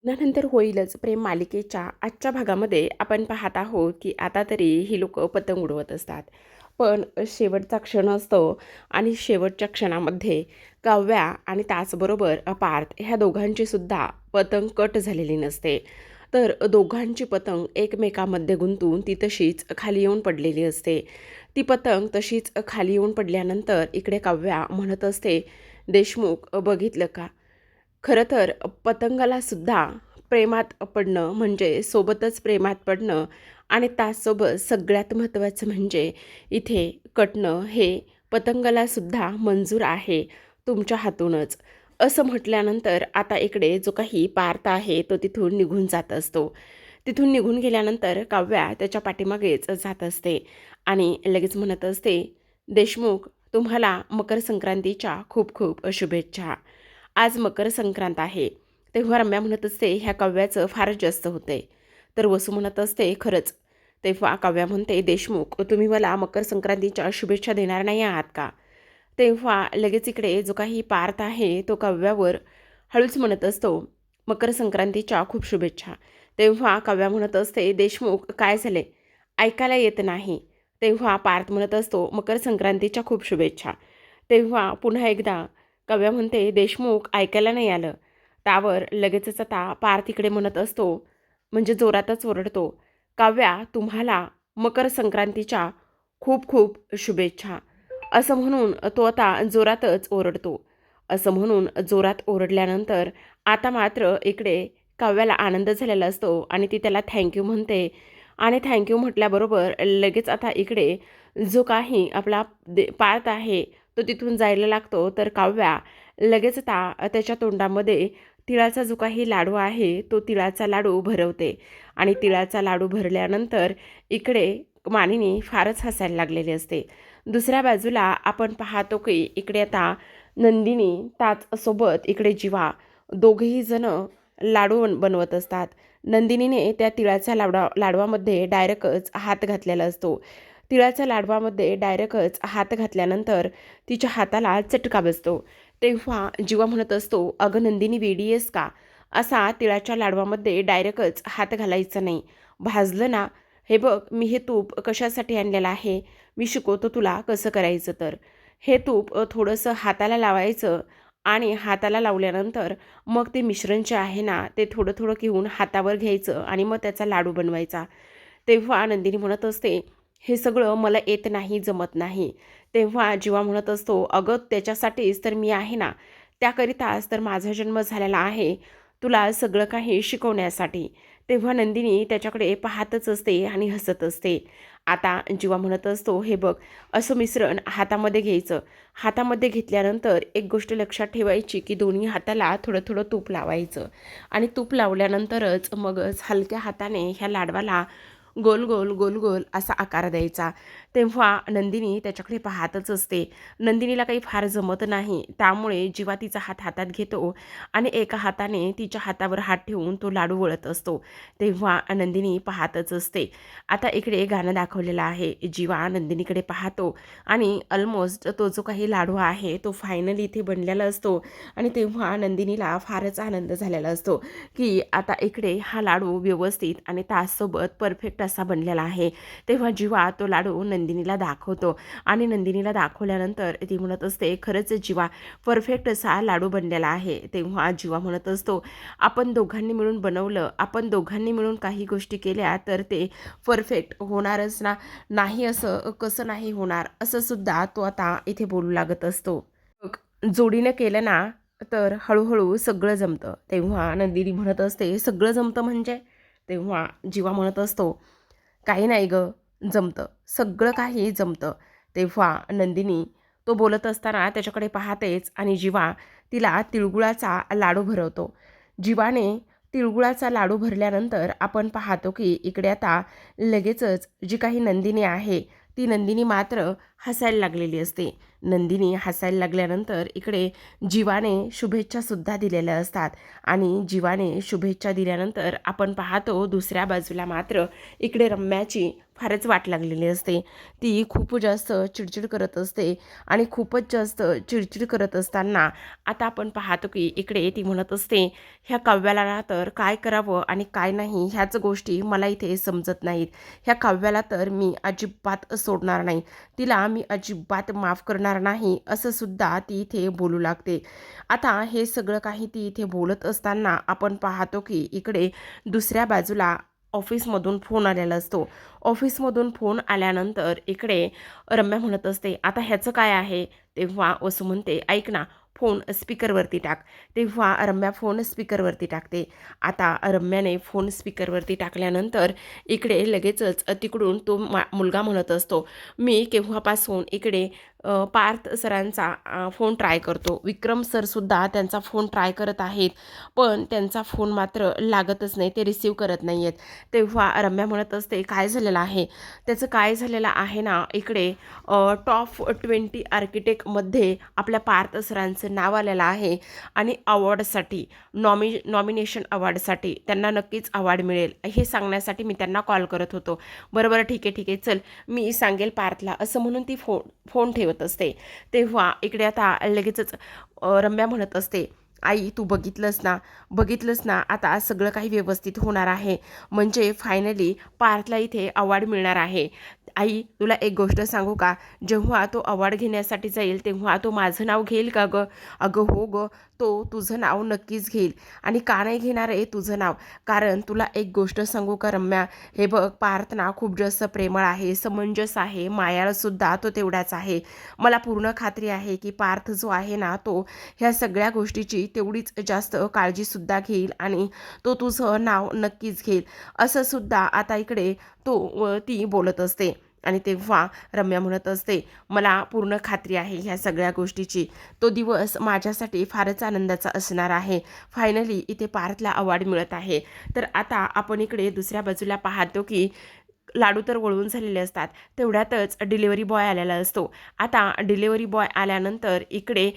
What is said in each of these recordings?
नंतर होईलच प्रेम मालिकेच्या आजच्या भागामध्ये आपण पाहत आहोत की आता तरी ही लोक पतंग उडवत असतात. पण शेवटचा क्षण असतो आणि शेवटच्या क्षणामध्ये काव्या आणि त्याचबरोबर पार्थ ह्या दोघांची सुद्धा पतंग कट झालेली नसते. तर दोघांची पतंग एकमेकांमध्ये गुंतून ती तशीच खाली येऊन पडलेली असते. ती पतंग तशीच खाली येऊन पडल्यानंतर इकडे काव्या म्हणत असते, देशमुख बघितलं का, खरं तर पतंगाला सुद्धा प्रेमात पडणं म्हणजे सोबतच प्रेमात पडणं आणि त्याचसोबत सगळ्यात महत्त्वाचं म्हणजे इथे कटणं हे पतंगाला सुद्धा मंजूर आहे तुमच्या हातूनच. असं म्हटल्यानंतर आता इकडे जो काही पार्थ आहे तो तिथून निघून जात असतो. तिथून निघून गेल्यानंतर काव्या त्याच्या पाठीमागेच जात असते आणि लगेच म्हणत असते, देशमुख तुम्हाला मकर संक्रांतीच्या खूप खूप शुभेच्छा. आज मकर संक्रांत आहे. तेव्हा रम्या म्हणत असते, ह्या काव्याचं फारच जास्त होतंय. तर वसू म्हणत असते, खरंच. तेव्हा काव्या म्हणते, देशमुख तुम्ही मला मकर संक्रांतीच्या शुभेच्छा देणार नाही आहात का? तेव्हा लगेच इकडे जो काही पार्थ आहे तो काव्यावर हळूच म्हणत असतो, मकर संक्रांतीच्या खूप शुभेच्छा. तेव्हा काव्या म्हणत असते, देशमुख काय झाले, ऐकायला येत नाही. तेव्हा पार्थ म्हणत असतो, मकर संक्रांतीच्या खूप शुभेच्छा. तेव्हा पुन्हा एकदा काव्या म्हणते, देशमुख ऐकायला नाही आलं. त्यावर लगेचच आता पार्थ इकडे म्हणत असतो, म्हणजे जोरातच ओरडतो, काव्या तुम्हाला मकर संक्रांतीच्या खूप खूप शुभेच्छा. असं म्हणून तो आता जोरातच ओरडतो. असं म्हणून जोरात ओरडल्यानंतर आता मात्र इकडे काव्याला आनंद झालेला असतो आणि ती त्याला थँक्यू म्हणते आणि थँक्यू म्हटल्याबरोबर लगेच आता इकडे जो काही आपला पार्थ आहे तो तिथून जायला लागतो. तर काव्या लगेच आता त्याच्या तोंडामध्ये तिळाचा जो काही लाडू आहे तो तिळाचा लाडू भरवते आणि तिळाचा लाडू भरल्यानंतर इकडे मानिनी फारच हसायला लागलेली असते. दुसऱ्या बाजूला आपण पाहतो की इकडे आता नंदिनी त्याचसोबत इकडे जीवा दोघेही जण लाडू बनवत असतात. नंदिनीने त्या तिळाच्या लाडवामध्ये डायरेक्टच हात घातलेला असतो. तिळाच्या लाडवामध्ये डायरेक्टच हात घातल्यानंतर तिच्या हाताला चटका बसतो. तेव्हा जीवा म्हणत असतो, अगं नंदिनी वेडी आहेस का, असा तिळाच्या लाडवामध्ये डायरेक्टच हात घालायचा नाही, भाजलं ना. हे बघ मी हे तूप कशासाठी आणलेलं आहे, मी शिकवतो तुला कसं करायचं. तर हे तूप थोडंसं हाताला लावायचं आणि हाताला लावल्यानंतर मग ते मिश्रण जे आहे ना ते थोडं थोडं घेऊन हातावर घ्यायचं आणि मग त्याचा लाडू बनवायचा. तेव्हा नंदिनी म्हणत असते, हे सगळं मला येत नाही, जमत नाही. तेव्हा जीवा म्हणत असतो, अगं त्याच्यासाठीच तर मी आहे ना, त्याकरिताच तर माझा जन्म झालेला आहे, तुला सगळं काही शिकवण्यासाठी. तेव्हा नंदिनी त्याच्याकडे पाहतच असते आणि हसत असते. आता जीवा म्हणत असतो, हे बघ असं मिश्रण हातामध्ये घ्यायचं. हातामध्ये घेतल्यानंतर एक गोष्ट लक्षात ठेवायची की दोन्ही हाताला थोडं थोडं तूप लावायचं आणि तूप लावल्यानंतरच मगच हलक्या हाताने ह्या लाडवाला गोल गोल गोल गोल असा आकार द्यायचा. तेव्हा नंदिनी त्याच्याकडे पाहतच असते. नंदिनीला काही फार जमत नाही, त्यामुळे जीवा तिचा हात हातात घेतो आणि एका हाताने तिच्या हातावर हात ठेवून तो लाडू वळत असतो. तेव्हा नंदिनी पाहतच असते. आता इकडे गाणं दाखवलेलं आहे. जीवा नंदिनीकडे पाहतो आणि ऑलमोस्ट तो जो काही लाडू आहे तो फायनली इथे बनलेला असतो आणि तेव्हा नंदिनीला फारच आनंद झालेला असतो की आता इकडे हा लाडू व्यवस्थित आणि त्याचसोबत परफेक्ट असा बनलेला आहे. तेव्हा जीवा तो लाडू नंदिनीला दाखवतो आणि नंदिनीला दाखवल्यानंतर ती म्हणत असते, खरंच जीवा परफेक्ट असा लाडू बनलेला आहे. तेव्हा जीवा म्हणत असतो, आपण दोघांनी मिळून बनवलं, आपण दोघांनी मिळून काही गोष्टी केल्या तर ते परफेक्ट होणारच ना, नाही असं कसं नाही होणार, असं सुद्धा तो आता इथे बोलू लागत असतो. जोडीनं केलं ना तर हळूहळू सगळं जमतं. तेव्हा नंदिनी म्हणत असते, सगळं जमतं म्हणजे? तेव्हा जीवा म्हणत असतो, काही नाही गं, जमतं, सगळं काही जमतं. तेव्हा नंदिनी तो बोलत असताना त्याच्याकडे पाहतेच आणि जीवा तिला तिळगुळाचा लाडू भरवतो. जीवाने तिळगुळाचा लाडू भरल्यानंतर आपण पाहतो की इकडे आता लगेचच जी काही नंदिनी आहे ती नंदिनी मात्र हसायला लागलेली असते. नंदिनी हसायला लागल्यानंतर इकडे जीवाने शुभेच्छासुद्धा दिलेल्या असतात आणि जीवाने शुभेच्छा दिल्यानंतर आपण पाहतो दुसऱ्या बाजूला मात्र इकडे रम्याची फारच वाट लागलेली असते. ती खूप जास्त चिडचिड करत असते आणि खूपच जास्त चिडचिड करत असताना आता आपण पाहतो की इकडे ती म्हणत असते, ह्या काव्याला तर काय करावं आणि काय नाही ह्याच गोष्टी मला इथे समजत नाहीत. ह्या काव्याला तर मी अजिबात सोडणार नाही, तिला मी अजिबात माफ करणार नाही, असं सुद्धा ती इथे बोलू लागते. आता हे सगळं काही ती इथे बोलत असताना आपण पाहतो की इकडे दुसऱ्या बाजूला ऑफिसमधून फोन आलेला असतो. ऑफिसमधून फोन आल्यानंतर इकडे रम्या म्हणत असते, आता ह्याचं काय आहे. तेव्हा वसू म्हणते, ऐक ना, फोन स्पीकरवरती टाक. तेव्हा रम्या फोन स्पीकरवरती टाकते. आता रम्याने फोन स्पीकरवरती टाकल्यानंतर इकडे लगेचच तिकडून तो मुलगा म्हणत असतो, मी केव्हापासून इकडे पार्थ सरांचा फोन ट्राय करतो. विक्रम सरसुद्धा त्यांचा फोन ट्राय करत आहेत, पण त्यांचा फोन मात्र लागतच नाही, ते रिसीव करत नाही आहेत. तेव्हा रम्या म्हणत असते, काय झालेलं आहे. त्याचं काय झालेलं आहे ना, इकडे टॉप 20 आर्किटेक्टमध्ये आपल्या पार्थ सरांचं नाव आलेलं आहे आणि अवॉर्डसाठी नॉमिनेशन अवॉर्डसाठी त्यांना नक्कीच अवॉर्ड मिळेल हे सांगण्यासाठी मी त्यांना कॉल करत होतो. बरोबर, ठीक आहे चल, मी सांगेल पार्थला, असं म्हणून ती फोन ठेवत असते. तेव्हा इकडे आता लगेचच रम्या म्हणत असते, आई तू बघितलंस ना आता सगळं काही व्यवस्थित होणार आहे, म्हणजे फायनली पार्थला इथे अवॉर्ड मिळणार आहे. आई तुला एक गोष्ट सांगू का, जेव्हा तो अवॉर्ड घेण्यासाठी जाईल तेव्हा तो माझं नाव घेईल का गं. अगं हो गं, तो तुझं नाव नक्कीच घेईल. आणि का नाही घेणार आहे तुझं नाव, कारण तुला एक गोष्ट सांगू का रम्या, हे बघ पार्थ ना खूप जास्त प्रेमळ आहे, समंजस आहे, मायाळसुद्धा तो तेवढाच आहे. मला पूर्ण खात्री आहे की पार्थ जो आहे ना तो ह्या सगळ्या गोष्टीची तेवढीच जास्त काळजीसुद्धा घेईल आणि तो तुझं नाव नक्कीच घेईल, असं सुद्धा आता इकडे ती बोलत असते. आणि तेव्हा रम्या म्हणत असते, मला पूर्ण खात्री आहे ह्या सगळ्या गोष्टीची, तो दिवस माझ्यासाठी फारच आनंदाचा असणार आहे. फायनली इथे पार्थला अवॉर्ड मिळत आहे. तर आता आपण इकडे दुसऱ्या बाजूला पाहतो की लाडू तर वळून झालेले असतात. तेवढ्यातच डिलिव्हरी बॉय आलेला असतो. आता डिलिव्हरी बॉय आल्यानंतर इकडे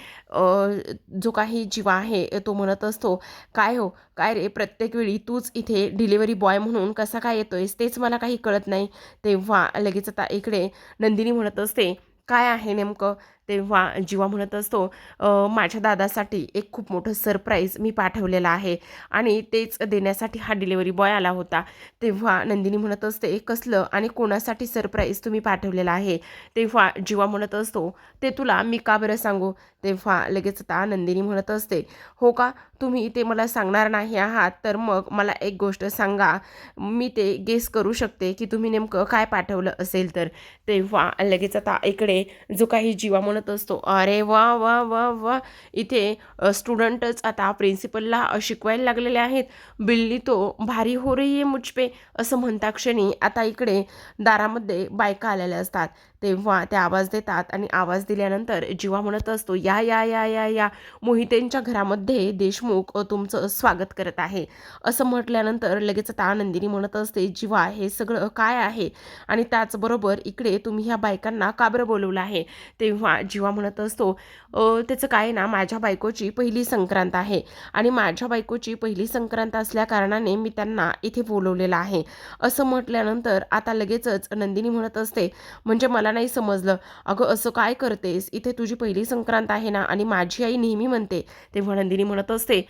जो काही जीवा आहे तो म्हणत असतो, काय हो, काय रे, प्रत्येक वेळी तूच इथे डिलिव्हरी बॉय म्हणून कसा काय येतोयस, तेच मला काही कळत नाही. तेव्हा लगेच आता इकडे नंदिनी म्हणत असते, काय आहे नेमकं. तेव्हा जीवा म्हणत असतो, माझ्या दादासाठी एक खूप मोठं सरप्राईज मी पाठवलेलं आहे आणि तेच देण्यासाठी हा डिलिव्हरी बॉय आला होता. तेव्हा नंदिनी म्हणत असते, कसलं आणि कोणासाठी सरप्राईज तुम्ही पाठवलेलं आहे. तेव्हा जीवा म्हणत असतो, ते तुला मी का बरं सांगू. तेव्हा लगेच आता नंदिनी म्हणत असते, हो का, तुम्ही ते मला सांगणार नाही आहात, तर मग मला एक गोष्ट सांगा, मी ते गेस करू शकते की तुम्ही नेमकं काय पाठवलं असेल तर. तेव्हा लगेच आता इकडे जो काही जीवा म्हणत असतो, अरे वा वा वा वा, इथे स्टुडंटच आता प्रिन्सिपलला शिकवायला लागलेले आहेत, बिल्ली तो भारी हो रही है मुझपे, असं म्हणता क्षणी आता इकडे दारामध्ये बायका आलेल्या असतात. तेव्हा ते आवाज देतात आणि आवाज दिल्यानंतर जीवा म्हणत असतो, या या या या या मोहितेंच्या घरामध्ये देशमुख तुमचं स्वागत करत आहे, असं म्हटल्यानंतर लगेच आता नंदिनी म्हणत असते, जीवा हे सगळं काय आहे आणि त्याचबरोबर इकडे तुम्ही ह्या बायकांना का बरं बोलवलं आहे. तेव्हा जीवा म्हणत असतो, त्याचं काय ना, माझ्या बायकोची पहिली संक्रांत आहे आणि माझ्या बायकोची पहिली संक्रांत असल्याकारणाने मी त्यांना इथे बोलवलेलं आहे, असं म्हटल्यानंतर आता लगेचच नंदिनी म्हणत असते, म्हणजे मला नाही समजलं. अगं असं काय करतेस, इथे तुझी पहिली संक्रांत आहे ना आणि माझी आई नेहमी म्हणते. तेव्हा नंदिनी म्हणत असते,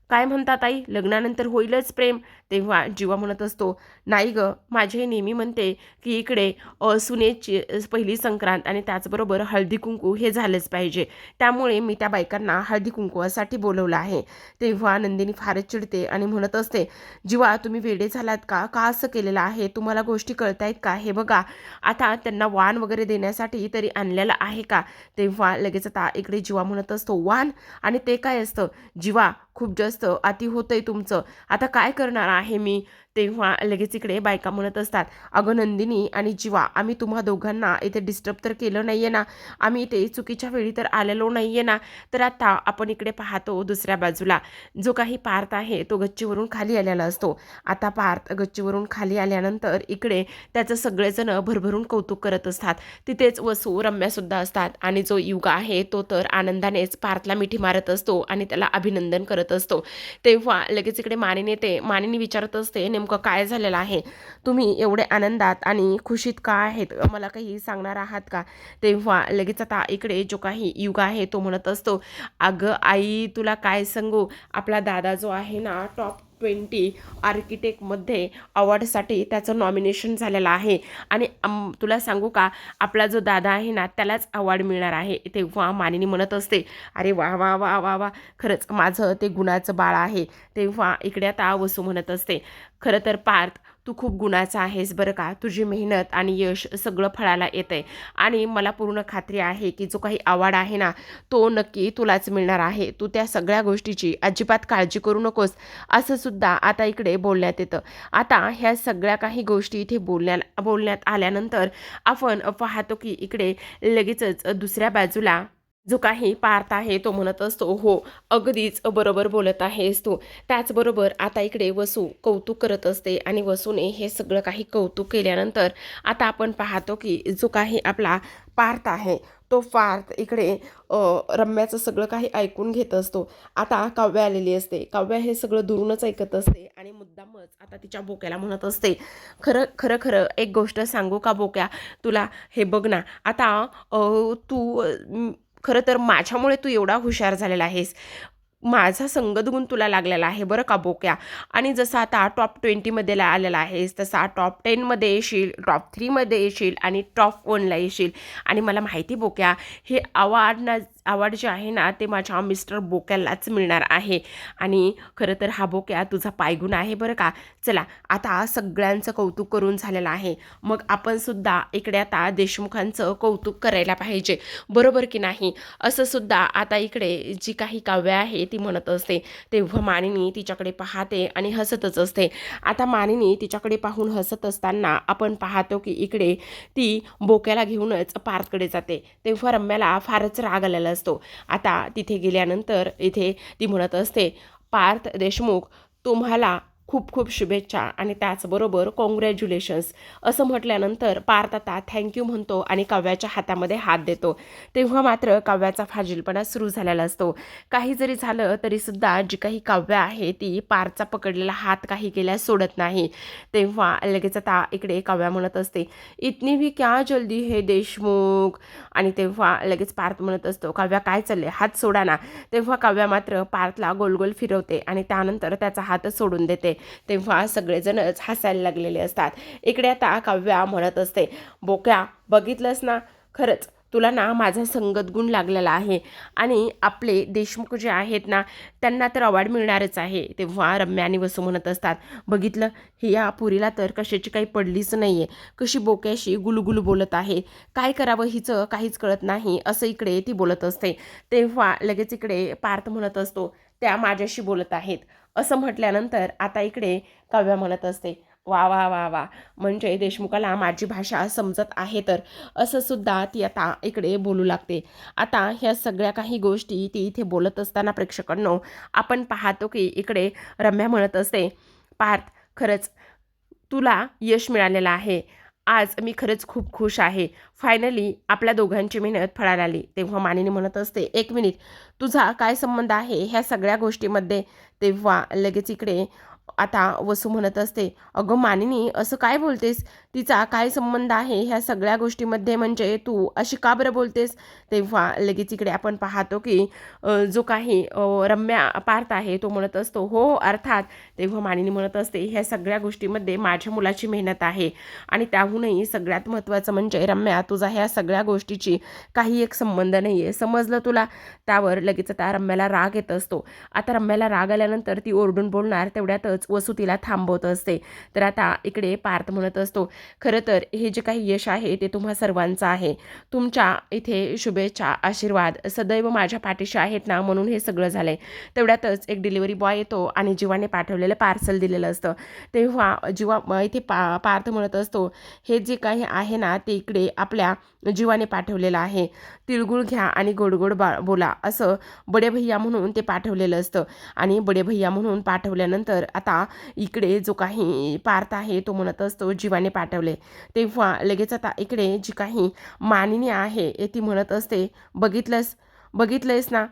काय म्हणतात आई, लग्नानंतर होईलच प्रेम. तेव्हा जीवा म्हणत असतो, नाही गं, माझी आई नेहमी म्हणते की इकडे सुनेची पहिली संक्रांत आणि त्याचबरोबर हळदी कुंकू हे झालंच पाहिजे, त्यामुळे मी त्या बायकांना हळदी कुंकवासाठी बोलवलं आहे. तेव्हा नंदिनी फारच चिडते आणि म्हणत असते, जीवा तुम्ही वेडे झालात का, का असं केलेलं आहे, तुम्हाला गोष्टी कळतायत का. हे बघा, आता त्यांना वाण वगैरे देण्यासाठी तरी आणलेलं आहे का. तेव्हा लगेच आता इकडे जीवा म्हणत असतो, वाण आणि ते काय असतं. जीवा खूप जास्त अति होतंय तुमचं, आता काय करणार आहे मी. तेव्हा लगेच इकडे बायका म्हणत असतात, अगं नंदिनी आणि जीवा, आम्ही तुम्हा दोघांना इथे डिस्टर्ब तर केलं नाहीये ना, आम्ही इथे चुकीच्या वेळी तर आलेलो नाहीये ना. तर आता आपण इकडे पाहतो दुसऱ्या बाजूला जो काही पार्थ आहे तो गच्चीवरून खाली आलेला असतो. आता पार्थ गच्चीवरून खाली आल्यानंतर इकडे त्याचं सगळेजण भरभरून कौतुक करत असतात. तिथेच वसू रम्यासुद्धा असतात आणि जो युगा आहे तो तर आनंदानेच पार्थला मिठी मारत असतो आणि त्याला अभिनंदन करत असतो. तेव्हा लगेच इकडे मानिनी येते. मानिनी विचारत असते, नेमकं काय झालेलं आहे, तुम्ही एवढे आनंदात आणि खुशीत का आहेत, मला काही सांगणार आहात का. तेव्हा लगेच आता इकडे जो काही युगा आहे तो म्हणत असतो, अगं आई तुला काय सांगू, आपला दादा जो आहे ना टॉप 20 आर्किटेक्टमध्ये अवॉर्डसाठी त्याचं नॉमिनेशन झालेलं आहे आणि तुला सांगू का, आपला जो दादा आहे ना त्यालाच अवॉर्ड मिळणार आहे. तेव्हा मानिनी म्हणत असते, अरे वा वा वा वा वा, खरंच माझं ते गुणाचं बाळ आहे. तेव्हा इकडे आता वसू म्हणत असते, खरं तर पार्थ तू खूप गुणाचा आहेस बरं का, तुझी मेहनत आणि यश सगळं फळाला येतंय आणि मला पूर्ण खात्री आहे की जो काही अवॉर्ड आहे ना तो नक्की तुलाच मिळणार आहे. तू त्या सगळ्या गोष्टीची अजिबात काळजी करू नकोस, असं सुद्धा आता इकडे बोलण्यात येतं. आता ह्या सगळ्या काही गोष्टी इथे बोलण्यात आल्यानंतर आपण पाहतो की इकडे लगेचच दुसऱ्या बाजूला जो काही पार्थ आहे तो म्हणत असतो, हो अगदीच बरोबर बोलत आहेस तू. त्याचबरोबर आता इकडे वसू कौतुक करत असते आणि वसूने हे सगळं काही कौतुक केल्यानंतर आता आपण पाहतो की जो काही आपला पार्थ आहे तो पार्थ इकडे रम्याचं सगळं काही ऐकून घेत असतो. आता काव्य आलेली असते. काव्य हे सगळं दुरूनच ऐकत असते आणि मुद्दामच आता तिच्या बोक्याला म्हणत असते, खरं खरं खरं एक गोष्ट सांगू का बोक्या तुला, हे बघ ना आता तू खरं तर माझ्यामुळे तू एवढा हुशार झालेला आहेस, माझा संगतगुण तुला लागलेला आहे बरं का बोक्या. आणि जसं आता टॉप 20मध्ये आलेला आहेस तसा टॉप 10मध्ये येशील, टॉप 3मध्ये येशील आणि टॉप 1ला येशील. आणि मला माहिती बोक्या, हे अवॉर्ड जे आहे ना ते माझ्या मिस्टर बोक्यालाच मिळणार आहे. आणि खरं तर हा बोक्या तुझा पायगुण आहे बरं का. चला आता सगळ्यांचं कौतुक करून झालेलं आहे, मग आपण सुद्धा इकडे आता देशमुखांचं कौतुक करायला पाहिजे, बरोबर की नाही. असं सुद्धा आता इकडे जी काही काव्य आहे ती म्हणत असते. तेव्हा मानिनी तिच्याकडे पाहते आणि हसतच असते. आता मानिनी तिच्याकडे पाहून हसत असताना आपण पाहतो की इकडे ती बोक्याला घेऊनच पार्थकडे जाते. तेव्हा रम्याला फारच राग आलेला असतो. आता तिथे गेल्यानंतर इथे ती म्हणत असते, पार्थ देशमुख तुम्हाला खूप खूप शुभेच्छा आणि त्याचबरोबर कॉंग्रॅच्युलेशन्स, असं म्हटल्यानंतर पार्थ आता थँक्यू म्हणतो आणि काव्याच्या हातामध्ये हात देतो. तेव्हा मात्र काव्याचा फाजीलपणा सुरू झालेला असतो. काही जरी झालं तरीसुद्धा जी काही काव्य आहे ती पार्थचा पकडलेला हात काही केल्यास सोडत नाही. तेव्हा लगेच आता इकडे काव्या म्हणत असते, इतनी भी क्या जल्दी है देशमुख. आणि तेव्हा लगेच पार्थ म्हणत असतो, काव्या काय चालले, हात सोडा ना. तेव्हा काव्या मात्र पार्थला गोल गोल फिरवते आणि त्यानंतर त्याचा हात सोडून देते. तेव्हा सगळेजणच हसायला लागलेले असतात. इकडे आता काव्या म्हणत असते, बोक्या बघितलंस ना, खरंच तुला ना माझा संगत गुण लागलेला आहे आणि आपले देशमुख जे आहेत ना त्यांना तर अवॉर्ड मिळणारच आहे. तेव्हा रम्या आणि वसू म्हणत असतात, बघितलं ही या पुरीला तर कशाची काही पडलीच नाहीये, कशी बोक्याशी गुलुगुलू बोलत आहे, काय करावं हिचं काहीच कळत नाही, असं इकडे ती बोलत असते. तेव्हा लगेच इकडे पार्थ म्हणत असतो, त्या माझ्याशी बोलत आहेत, असं म्हटल्यानंतर आता इकडे काव्या म्हणत असते, वा वा वा वा, म्हणजे देशमुखाला माझी भाषा समजत आहे तर, असं सुद्धा ती आता इकडे बोलू लागते. आता ह्या सगळ्या काही गोष्टी ती इथे बोलत असताना प्रेक्षकांनो आपण पाहतो की इकडे रम्या म्हणत असते, पार्थ खरंच तुला यश मिळालेलं आहे, आज मी खरंच खूप खुश आहे, फायनली आपल्या दोघांची मेहनत फळाला आली. तेव्हा मानिनी म्हणत असते, एक मिनिट, तुझा काय संबंध आहे ह्या सगळ्या गोष्टीमध्ये. तेव्हा लगेच इकडे आता वसू म्हणत असते, अगं मानिनी असं काय बोलतेस, तिचा काय संबंध आहे ह्या सगळ्या गोष्टीमध्ये, म्हणजे तू अशी का बरं बोलतेस. तेव्हा लगेच इकडे आपण पाहतो की जो काही रम्या पार्थ आहे तो म्हणत असतो, हो अर्थात. तेव्हा मानिनी म्हणत असते, ह्या सगळ्या गोष्टीमध्ये माझ्या मुलाची मेहनत आहे आणि त्याहूनही सगळ्यात महत्त्वाचं म्हणजे रम्या तुझा ह्या सगळ्या गोष्टीची काही एक संबंध नाही आहे, समजलं तुला. त्यावर लगेच आता रम्याला राग येत असतो. आता रम्याला राग आल्यानंतर ती ओरडून बोलणार तेवढ्यातच वसू तिला थांबवत असते. तर आता इकडे पार्थ म्हणत असतो, खरं तर हे जे काही यश आहे ते तुम्हा सर्वांचं आहे, तुमच्या इथे शुभेच्छा आशीर्वाद सदैव माझ्या पाठीशी आहेत ना, म्हणून हे सगळं झालंय. तेवढ्यातच एक डिलिव्हरी बॉय येतो आणि जीवाने पाठवले पाठवलेलं पार्सल दिलेलं असतं. तेव्हा जेव्हा इथे पार्थ म्हणत असतो, हे जे काही आहे ना ते इकडे आपल्या जीवाने पाठवलेलं आहे. तिळगुळ घ्या आणि गोड गोड बोला असं बडे भैया म्हणून ते पाठवलेलं असतं. आणि बडे भैया म्हणून पाठवल्यानंतर आता इकडे जो काही पार्थ आहे तो म्हणत असतो जीवाने पाठवले. तेव्हा लगेच आता इकडे जी काही मानिनी आहे ती म्हणत असते, बघितलंयस ना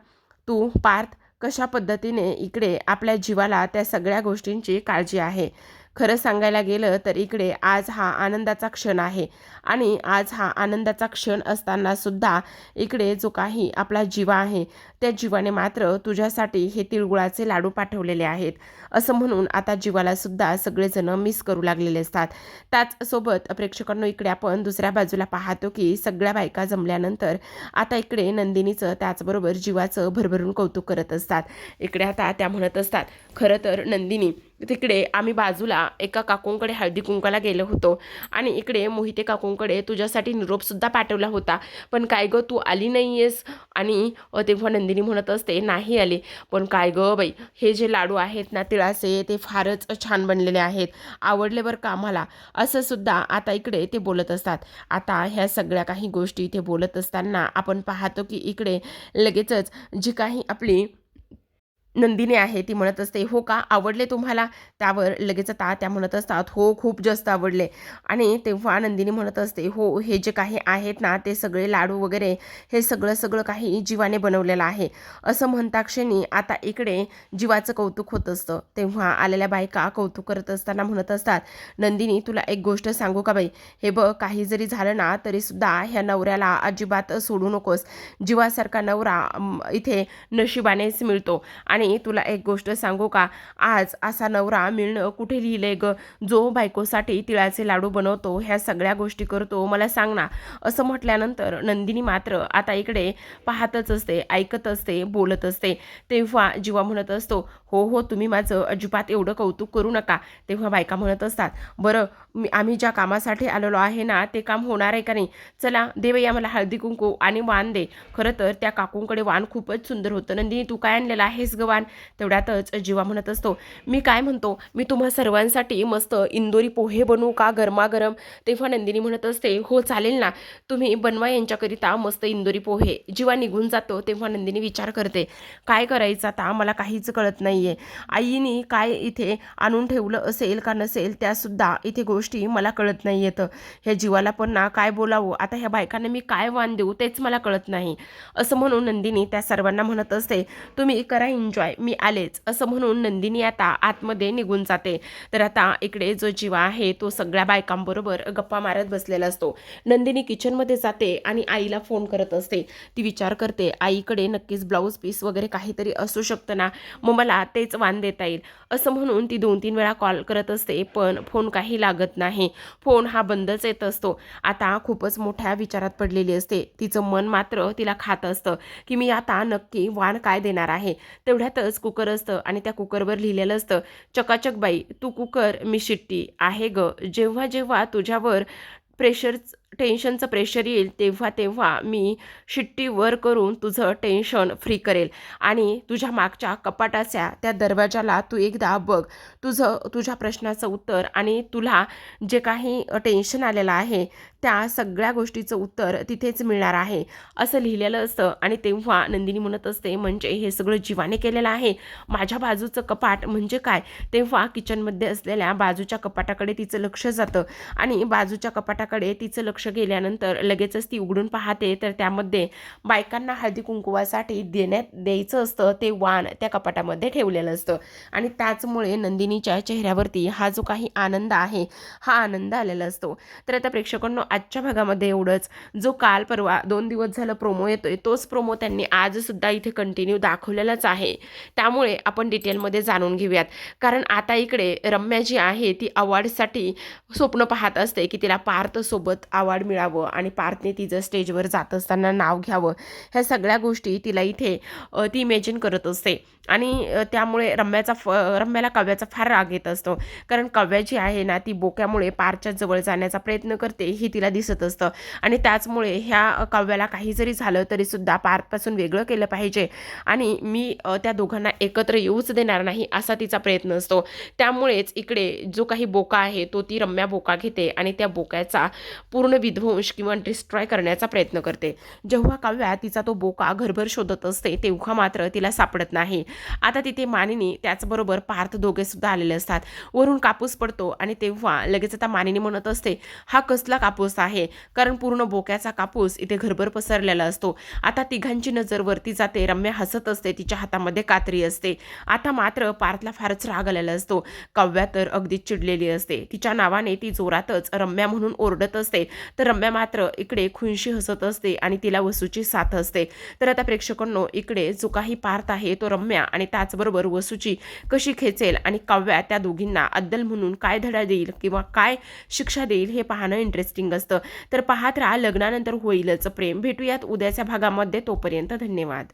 तू पार्थ, कशा पद्धतीने इकडे आपल्या जीवाला त्या सगळ्या गोष्टींची काळजी आहे. खरं सांगायला गेलं तर इकडे आज हा आनंदाचा क्षण आहे आणि आज हा आनंदाचा क्षण असताना सुद्धा इकडे जो काही आपला जीवा आहे त्या जीवाने मात्र तुझ्यासाठी हे तिळगुळाचे लाडू पाठवलेले आहेत असं म्हणून आता जीवाला सुद्धा सगळेजण मिस करू लागलेले असतात. त्याचसोबत प्रेक्षकांनो इकडे आपण दुसऱ्या बाजूला पाहतो की सगळ्या बायका जमल्यानंतर आता इकडे नंदिनीचं त्याचबरोबर जीवाचं भरभरून कौतुक करत असतात. इकडे आता त्या म्हणत असतात, खरं तर नंदिनी तिकडे आम्ही बाजूला एका काकूंकडे हळदी कुंकाला गेलो होतो आणि इकडे मोहिते काकूंकडे तुझ्यासाठी निरोपसुद्धा पाठवला होता, पण काय गं तू आली नाही आहेस. आणि तेव्हा नंदिनी म्हणत असते, नाही आले, पण काय गं बाई हे जे लाडू आहेत ना तिळाचे ते फारच छान बनलेले आहेत, आवडले बरं का आम्हाला, असं सुद्धा आता इकडे ते बोलत असतात. आता ह्या सगळ्या काही गोष्टी ते बोलत असताना आपण पाहतो की इकडे लगेचच जी काही आपली नंदिनी आहे ती म्हणत असते, हो का आवडले तुम्हाला. त्यावर लगेच आता त्या म्हणत असतात, हो खूप जास्त आवडले. आणि तेव्हा नंदिनी म्हणत असते, हो हे जे काही आहेत ना ते सगळे लाडू वगैरे हे सगळं सगळं काही जीवाने बनवलेलं आहे असं म्हणता क्षणी आता इकडे जीवाचं कौतुक होत असतं. तेव्हा आलेल्या बायका कौतुक करत असताना म्हणत असतात, नंदिनी तुला एक गोष्ट सांगू का बाई, हे बघ काही जरी झालं ना तरी सुद्धा ह्या नवऱ्याला अजिबात सोडू नकोस. जीवासारखा नवरा इथे नशिबानेच मिळतो. आणि तुला एक गोष्ट सांगू का, आज असा नवरा मिळणं कुठे लिहिलंय ग, जो बायकोसाठी तिळाचे लाडू बनवतो, ह्या सगळ्या गोष्टी करतो, मला सांग ना. असं म्हटल्यानंतर नंदिनी मात्र आता इकडे पाहतच असते, ऐकत असते, बोलत असते. तेव्हा जीवा म्हणत असतो, हो हो तुम्ही माझं अजिबात एवढं कौतुक करू नका. तेव्हा बायका म्हणत असतात, बरं आम्ही ज्या कामासाठी आलेलो आहे ना ते काम होणार आहे का नाही, चला देवया मला हळदी कुंकू आणि वाण दे. खरं तर त्या काकूंकडे वाण खूपच सुंदर होतं. नंदिनी तू काय आणलेलं आहेस ग वाण. तेवढ्यातच जीवा म्हणत असतो, मी काय म्हणतो, मी तुम्हा सर्वांसाठी मस्त इंदोरी पोहे बनवू का गरमागरम. तेव्हा नंदिनी म्हणत असते, हो चालेल ना, तुम्ही बनवा यांच्याकरिता मस्त इंदोरी पोहे. जीवा निघून जातो तेव्हा नंदिनी विचार करते, काय करायचं आता मला काहीच कळत नाहीये. आईने काय इथे आणून ठेवलं असेल का नसेल त्यासुद्धा इथे गोष्टी मला कळत नाही येतं. ह्या जीवाला पण ना काय बोलावं, आता ह्या बायकांना मी काय वाण देऊ तेच मला कळत नाही. असं म्हणून नंदिनी त्या सर्वांना म्हणत असते, तुम्ही करा एन्जॉय, मी आलेच. असं म्हणून नंदिनी आता आतमध्ये निघून जाते. तर आता इकडे जो जीवा आहे तो सगळ्या बायकांबरोबर गप्पा मारत बसलेला असतो. नंदिनी किचनमध्ये जाते आणि आईला फोन करत असते. ती विचार करते, आईकडे नक्कीच ब्लाऊज पीस वगैरे काहीतरी असू शकतं ना, मग मला तेच वाण देता येईल. असं म्हणून ती 2-3 वेळा कॉल करत असते, पण फोन काही लागत नाही. फोन हा बंदच येत असतो. आता खूपच मोठ्या विचारात पडलेली असते. तिचं मन मात्र तिला खात असतं की मी आता नक्की वाण काय देणार आहे. तेवढ्यातच कुकर असतं आणि त्या कुकरवर लिहिलेलं असतं, चकाचक बाई तू कुकर मी शिट्टी आहे ग. जेव्हा जेव्हा तुझ्यावर टेन्शनचं प्रेशर येईल तेव्हा तेव्हा मी शिट्टी वर करून तुझं टेन्शन फ्री करेल. आणि तुझ्या मागच्या कपाटाच्या त्या दरवाजाला तू एकदा बघ, तुझ्या प्रश्नाचं उत्तर आणि तुला जे काही टेन्शन आलेलं आहे त्या सगळ्या गोष्टीचं उत्तर तिथेच मिळणार आहे असं लिहिलेलं असतं. आणि तेव्हा नंदिनी म्हणत असते, म्हणजे हे सगळं जीवाने केलेलं आहे. माझ्या बाजूचं कपाट म्हणजे काय. तेव्हा किचनमध्ये असलेल्या बाजूच्या कपाटाकडे तिचं लक्ष जातं आणि बाजूच्या कपाटाकडे तिचं लक्ष गेल्यानंतर लगेचच ती उघडून पाहते तर त्यामध्ये बायकांना हळदी कुंकवासाठी द्यायचं असतं ते वाण त्या कपाटामध्ये ठेवलेलं असतं. आणि त्याचमुळे नंदिनीच्या चेहऱ्यावरती हा जो काही आनंद आहे हा आनंद आलेला असतो. तर आता प्रेक्षकांनो आजच्या भागामध्ये एवढंच. जो काल परवा 2 दिवस झालं प्रोमो येतोय तोच प्रोमो त्यांनी आज सुद्धा इथे कंटिन्यू दाखवलेलाच आहे. त्यामुळे आपण डिटेलमध्ये जाणून घेऊयात. कारण आता इकडे रम्या जी आहे ती अवॉर्डसाठी स्वप्न पाहत असते की तिला पार्थसोबत अवॉर्ड अवॉर्ड मिळावं आणि पार्थने तिचं स्टेजवर जात असताना नाव घ्यावं, ह्या सगळ्या गोष्टी तिला इथे ती इमॅजिन करत असते. आणि त्यामुळे रम्याला काव्याचा फार राग येत असतो, कारण काव्या जी आहे ना ती बोक्यामुळे पारच्या जवळ जाण्याचा प्रयत्न करते हे तिला दिसत असतं. आणि त्याचमुळे ह्या काव्याला काही जरी झालं तरीसुद्धा पार्थपासून वेगळं केलं पाहिजे आणि मी त्या दोघांना एकत्र येऊच देणार नाही असा तिचा प्रयत्न असतो. त्यामुळेच इकडे जो काही बोका आहे तो ती रम्या बोका घेते आणि त्या बोक्याचा पूर्ण विध्वंस किंवा डिस्ट्रॉय करण्याचा प्रयत्न करते. जेव्हा काव्या तिचा तो बोका घरभर शोधत असते तेव्हा मात्र तिला सापडत नाही. आता तिथे मानिनी त्याचबरोबर पार्थ दोघे सुद्धा आलेले असतात. वरून कापूस पडतो आणि तेव्हा लगेच आता मानिनी म्हणत असते, हा कसला कापूस आहे, कारण पूर्ण बोक्याचा कापूस इथे घरभर पसरलेला असतो. आता तिघांची नजर वरती जाते. रम्या हसत असते, तिच्या हातामध्ये कात्री असते. आता मात्र पार्थला फारच राग आलेला असतो. काव्या तर अगदीच चिडलेली असते. तिच्या नावाने ती जोरातच रम्या म्हणून ओरडत असते, तर रम्या मात्र इकडे खुनशी हसत असते आणि तिला वसूची साथ असते. तर आता प्रेक्षकांनो, इकडे जो काही पार्थ आहे तो रम्या आणि त्याचबरोबर वसूची कशी खेचेल आणि काव्या त्या दोघींना अद्दल म्हणून काय धडा देईल किंवा काय शिक्षा देईल हे पाहणं इंटरेस्टिंग असतं. तर पाहत राहा लग्नानंतर होईलच प्रेम. भेटूयात उद्याच्या भागामध्ये. तोपर्यंत धन्यवाद.